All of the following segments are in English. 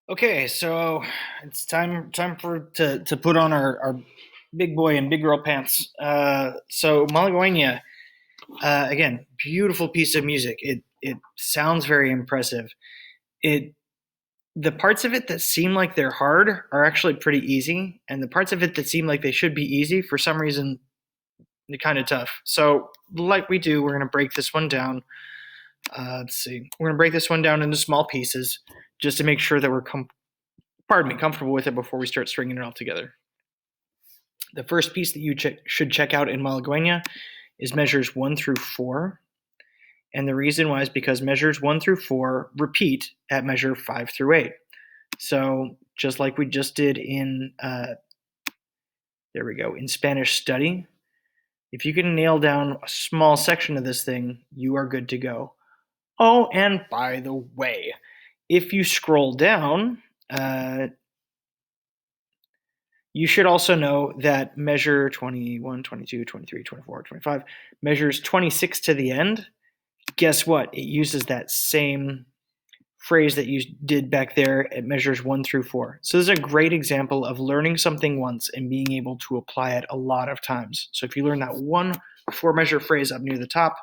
Okay, so it's time for to put on our big boy and big girl pants. So Malagueña, again, beautiful piece of music. It sounds very impressive. It The parts of it that seem like they're hard are actually pretty easy, and the parts of it that seem like they should be easy for some reason they're kind of tough. So like we do, we're gonna break this one down. Let's see, we're gonna break this one down into small pieces just to make sure that we're comfortable with it before we start stringing it all together. The first piece that you should check out in Malagueña is measures 1 through 4. And the reason why is because measures 1 through 4 repeat at measure 5 through 8. So just like we just did in, in Spanish study, if you can nail down a small section of this thing, you are good to go. Oh, and by the way, if you scroll down, you should also know that measure 21, 22, 23, 24, 25, measures 26 to the end. Guess what? It uses that same phrase that you did back there at measures 1 through 4. So this is a great example of learning something once and being able to apply it a lot of times. So if you learn that one 4-measure phrase up near the top,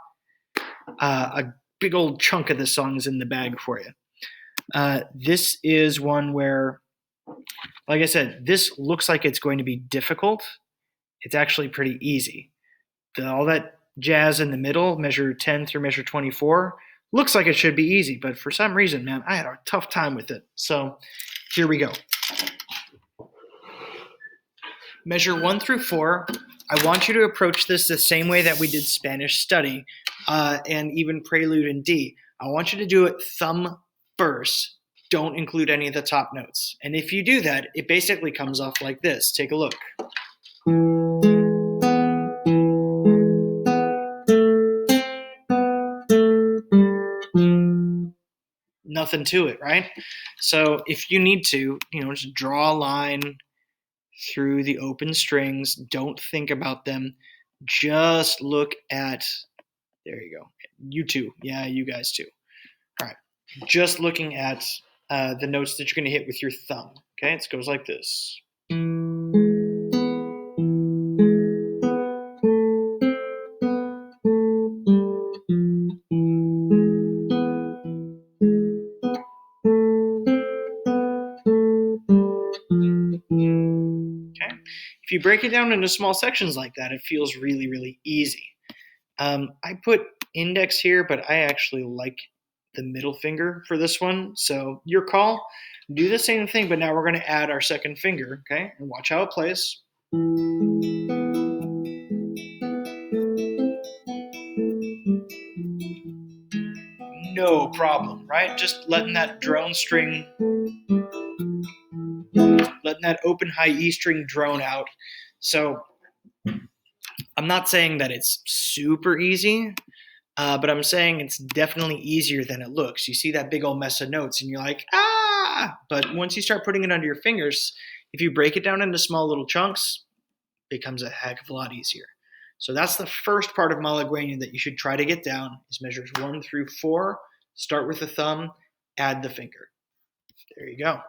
a big old chunk of the song is in the bag for you. This is one where, like I said, this looks like it's going to be difficult. It's actually pretty easy. All that jazz in the middle, measure 10 through measure 24, looks like it should be easy, but for some reason, man, I had a tough time with it. So here we go. Measure 1 through 4. I want you to approach this the same way that we did Spanish study and even prelude in D. I want you to do it thumb first. Don't include any of the top notes. And if you do that, it basically comes off like this. Take a look. Nothing to it, right? So if you need to, just draw a line through the open strings. Don't think about them. Just look at, there you go. You too. Yeah, you guys too. All right. Just looking at the notes that you're going to hit with your thumb. Okay, it goes like this. Okay, if you break it down into small sections like that, it feels really, really easy. I put index here, but I actually like the middle finger for this one. So your call. Do the same thing, but now we're going to add our second finger, okay? And watch how it plays. No problem, right? Just letting that drone string, letting that open high E string drone out. So I'm not saying that it's super easy, but I'm saying it's definitely easier than it looks. You see that big old mess of notes and you're like, ah! But once you start putting it under your fingers, if you break it down into small little chunks, it becomes a heck of a lot easier. So that's the first part of Malagueña that you should try to get down is measures 1 through 4. Start with the thumb, add the finger. There you go.